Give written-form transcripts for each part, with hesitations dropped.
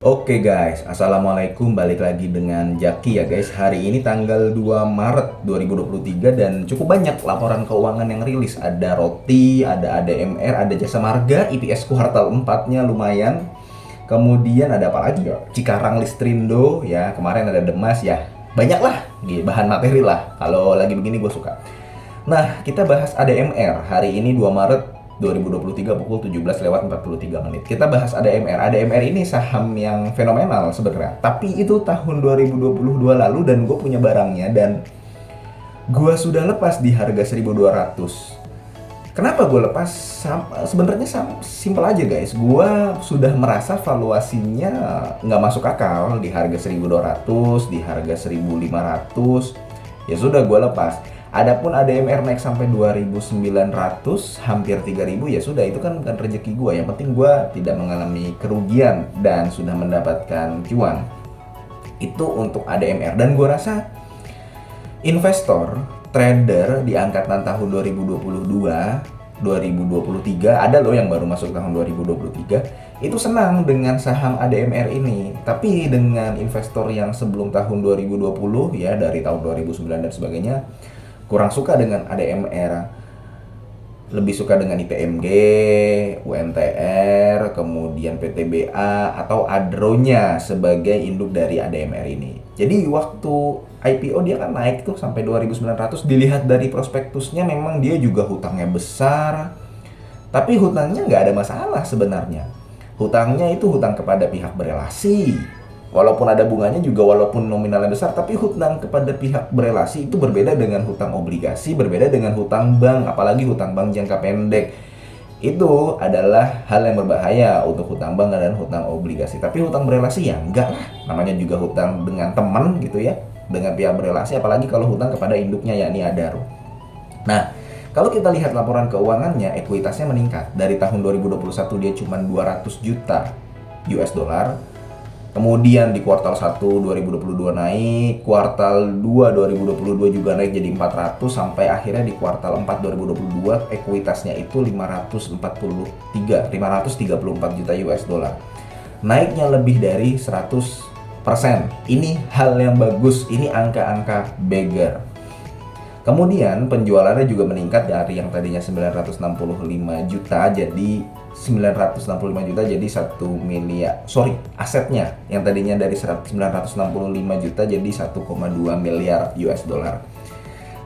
Oke guys, Assalamualaikum, balik lagi dengan Jaki ya guys. Hari ini tanggal 2 Maret 2023 dan cukup banyak laporan keuangan yang rilis. Ada Roti, ada ADMR, ada Jasa Marga, IPS kuartal 4-nya lumayan. Kemudian ada apa lagi ya? Cikarang Listrindo ya, kemarin ada Demas ya. Banyak lah, bahan materi lah. Kalau lagi begini gue suka. Nah, kita bahas ADMR. Hari ini 2 Maret 2023 pukul 17:43. Kita bahas ADMR. ADMR ini saham yang fenomenal sebenarnya. Tapi itu tahun 2022 lalu dan gue punya barangnya dan gue sudah lepas di harga 1.200. Kenapa gue lepas? Sebenarnya simpel aja guys. Gue sudah merasa valuasinya nggak masuk akal di harga 1.200, di harga 1.500. Ya sudah gue lepas. Adapun ADMR naik sampai 2.900, hampir 3.000, ya sudah, itu kan bukan rezeki gue. Yang penting gue tidak mengalami kerugian dan sudah mendapatkan cuan. Itu untuk ADMR. Dan gue rasa investor, trader di angkatan tahun 2022, 2023, ada loh yang baru masuk tahun 2023, itu senang dengan saham ADMR ini. Tapi dengan investor yang sebelum tahun 2020 ya, dari tahun 2009 dan sebagainya, kurang suka dengan ADMR, lebih suka dengan ITMG, UNTR, kemudian PTBA atau Adro-nya sebagai induk dari ADMR ini. Jadi waktu IPO dia kan naik tuh sampai 2.900, dilihat dari prospektusnya memang dia juga hutangnya besar. Tapi hutangnya nggak ada masalah sebenarnya. Hutangnya itu hutang kepada pihak berelasi. Walaupun ada bunganya juga, walaupun nominalnya besar, tapi hutang kepada pihak berelasi itu berbeda dengan hutang obligasi, berbeda dengan hutang bank, apalagi hutang bank jangka pendek. Itu adalah hal yang berbahaya untuk hutang bank dan hutang obligasi. Tapi hutang berelasi ya enggak lah, namanya juga hutang dengan teman gitu ya, dengan pihak berelasi, apalagi kalau hutang kepada induknya yakni Adaro. Nah, kalau kita lihat laporan keuangannya, ekuitasnya meningkat. Dari tahun 2021 dia cuma 200 juta US dollar. Kemudian di kuartal 1 2022 naik, kuartal 2 2022 juga naik jadi 400, sampai akhirnya di kuartal 4 2022 ekuitasnya itu 534 juta US dollar. Naiknya lebih dari 100%. Ini hal yang bagus, ini angka-angka beggar. Kemudian penjualannya juga meningkat dari yang tadinya 965 juta jadi 965 juta jadi 1 miliar. Asetnya yang tadinya dari 965 juta jadi 1,2 miliar US dollar.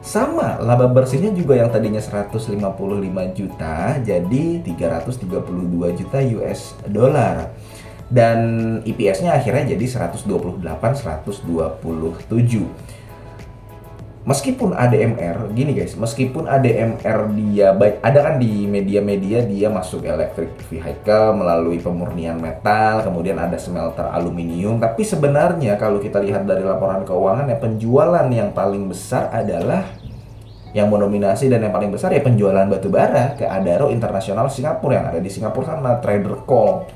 Sama, laba bersihnya juga yang tadinya 155 juta jadi 332 juta US dollar. Dan EPS-nya akhirnya jadi 128, 127. Meskipun ADMR, gini guys, meskipun ADMR dia baik, ada kan di media-media dia masuk electric vehicle melalui pemurnian metal, kemudian ada smelter aluminium, tapi sebenarnya kalau kita lihat dari laporan keuangan ya, penjualan yang paling besar adalah, yang mendominasi dan yang paling besar ya penjualan batu bara ke Adaro Internasional Singapura yang ada di Singapura sana, Trader Call.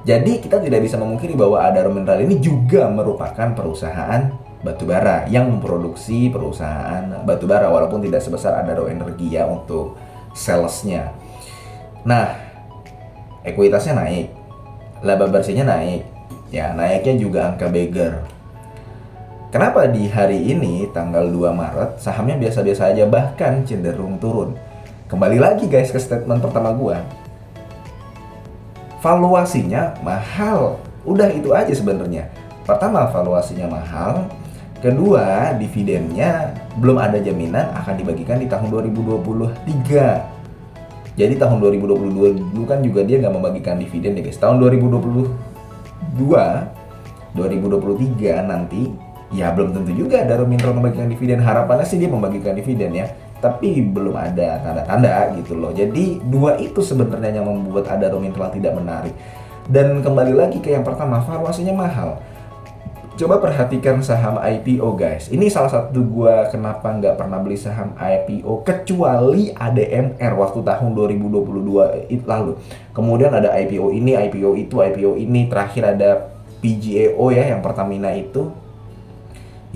Jadi kita tidak bisa memungkiri bahwa Adaro Mineral ini juga merupakan perusahaan batubara yang memproduksi perusahaan batubara, walaupun tidak sebesar Adaro Energia untuk salesnya. Nah, ekuitasnya naik, laba bersihnya naik, ya naiknya juga angka beggar. Kenapa di hari ini tanggal 2 Maret sahamnya biasa-biasa aja, bahkan cenderung turun? Kembali lagi guys ke statement pertama gua, valuasinya mahal. Udah itu aja sebenarnya. Pertama, valuasinya mahal. Kedua, dividennya belum ada jaminan akan dibagikan di tahun 2023. Jadi tahun 2022 dulu kan juga dia nggak membagikan dividen ya guys. Tahun 2022, 2023 nanti ya belum tentu juga Adaro Mineral membagikan dividen. Harapannya sih dia membagikan dividen ya, tapi belum ada tanda-tanda gitu loh. Jadi dua itu sebenarnya yang membuat Adaro Mineral tidak menarik. Dan kembali lagi ke yang pertama, valuasinya mahal. Coba perhatikan saham IPO guys. Ini salah satu gua kenapa nggak pernah beli saham IPO kecuali ADMR waktu tahun 2022 lalu. Kemudian ada IPO ini, IPO itu, IPO ini. Terakhir ada PGEO ya, yang Pertamina itu.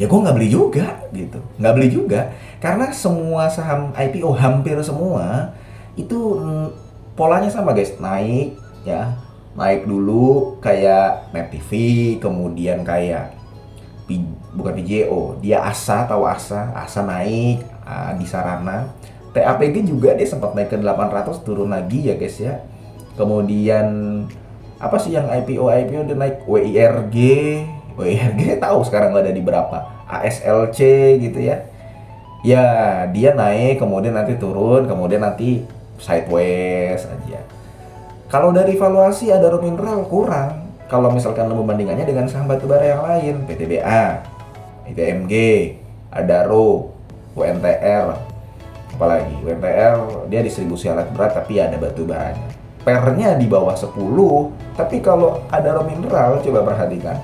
Ya gua nggak beli juga gitu. Nggak beli juga. Karena semua saham IPO, hampir semua, itu polanya sama guys. Naik ya, naik dulu kayak Net TV, kemudian kayak bukan PJO, dia ASA, tahu ASA naik di Sarana. TAPG juga dia sempat naik ke 800 turun lagi ya guys ya. Kemudian apa sih yang IPO dia naik, WIRG tahu sekarang ada di berapa, ASLC gitu ya. Ya dia naik kemudian nanti turun kemudian nanti sideways aja. Kalau dari valuasi Adaro Mineral kurang kalau misalkan lo membandingannya dengan saham batubara yang lain, PTBA, ITMG, Adaro, UNTR, apalagi UNTR dia distribusi alat berat tapi ada batubaranya. Pernya di bawah 10, tapi kalau Adaro Mineral coba perhatikan.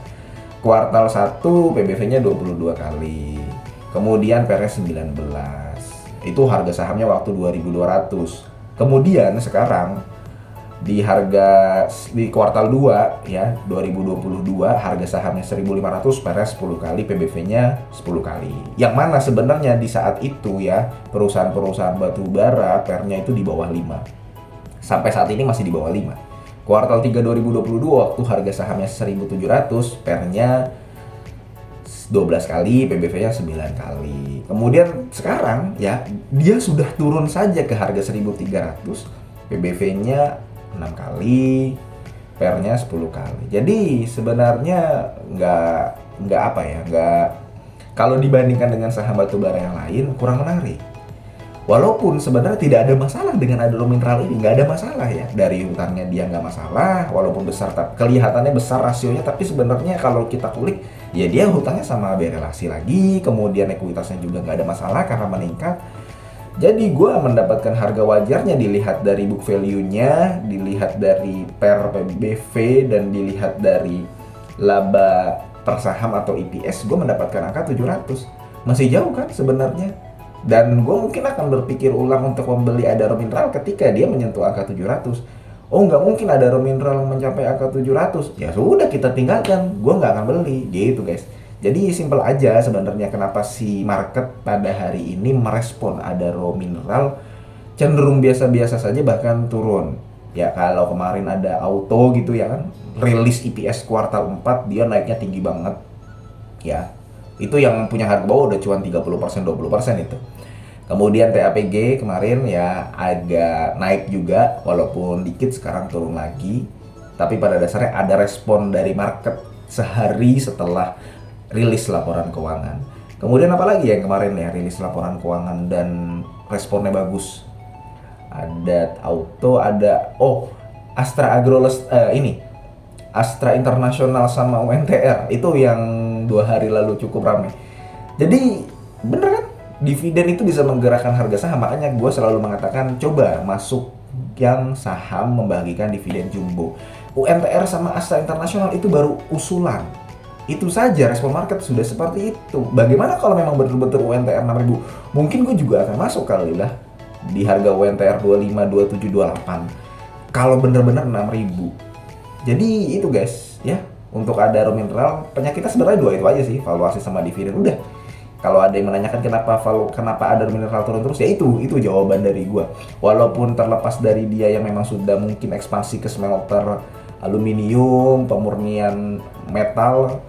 Kuartal 1 PBV-nya 22 kali. Kemudian pernya 19. Itu harga sahamnya waktu 2.200. Kemudian sekarang di kuartal 2 ya 2022 harga sahamnya 1.500, pernya 10 kali, PBV-nya 10 kali. Yang mana sebenarnya di saat itu ya perusahaan-perusahaan batu bara pernya itu di bawah 5. Sampai saat ini masih di bawah 5. Kuartal 3 2022 waktu harga sahamnya 1.700, pernya 12 kali, PBV-nya 9 kali. Kemudian sekarang ya dia sudah turun saja ke harga 1.300, PBV-nya 6 kali, pernya 10 kali. Jadi sebenarnya nggak apa ya, nggak, kalau dibandingkan dengan saham batubara yang lain kurang menarik. Walaupun sebenarnya tidak ada masalah dengan Adaro Mineral ini, nggak ada masalah ya. Dari hutangnya dia nggak masalah, walaupun besar, kelihatannya besar rasionya, tapi sebenarnya kalau kita kulik, ya dia hutangnya sama berelasi lagi, kemudian ekuitasnya juga nggak ada masalah karena meningkat. Jadi gue mendapatkan harga wajarnya dilihat dari book value-nya, dilihat dari per PBV, dan dilihat dari laba per saham atau EPS, gue mendapatkan angka 700. Masih jauh kan sebenarnya. Dan gue mungkin akan berpikir ulang untuk membeli Adaro Mineral ketika dia menyentuh angka 700. Oh nggak mungkin Adaro Mineral mencapai angka 700. Ya sudah kita tinggalkan, gue nggak akan beli gitu guys. Jadi simpel aja sebenarnya kenapa si market pada hari ini merespon Adaro Mineral cenderung biasa-biasa saja bahkan turun. Ya kalau kemarin ada auto gitu ya kan, rilis EPS kuartal 4 dia naiknya tinggi banget. Ya itu yang punya harga bawah udah cuan 30% 20% itu. Kemudian TAPG kemarin ya agak naik juga walaupun dikit, sekarang turun lagi. Tapi pada dasarnya ada respon dari market sehari setelah rilis laporan keuangan. Kemudian apalagi yang kemarin ya rilis laporan keuangan dan responnya bagus. Ada auto, ada Astra Astra International sama UNTR itu yang 2 hari lalu cukup ramai. Jadi bener kan, dividen itu bisa menggerakkan harga saham. Makanya gue selalu mengatakan coba masuk yang saham membagikan dividen jumbo. UNTR sama Astra International itu baru usulan. Itu saja respon market sudah seperti itu. Bagaimana kalau memang betul-betul UNTR 6.000? Mungkin gue juga akan masuk kali lah di harga UNTR 25, 27, 28. Kalau bener-bener 6.000. Jadi itu guys ya. Untuk Adaro Mineral, penyakitnya sebenarnya 2 itu aja sih, valuasi sama dividen. Udah. Kalau ada yang menanyakan kenapa Adaro Mineral turun terus, ya itu jawaban dari gua. Walaupun terlepas dari dia yang memang sudah mungkin ekspansi ke smelter aluminium, pemurnian metal,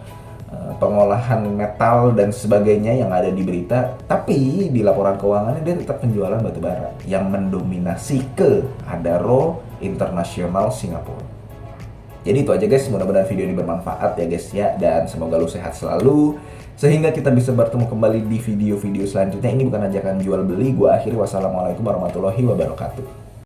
pengolahan metal dan sebagainya yang ada di berita, tapi di laporan keuangannya dia tetap penjualan batubara yang mendominasi ke Adaro International Singapura. Jadi itu aja guys, mudah-mudahan video ini bermanfaat ya guys ya, dan semoga lu sehat selalu sehingga kita bisa bertemu kembali di video-video selanjutnya. Ini bukan ajakan jual beli. Gua akhiri, wassalamualaikum warahmatullahi wabarakatuh.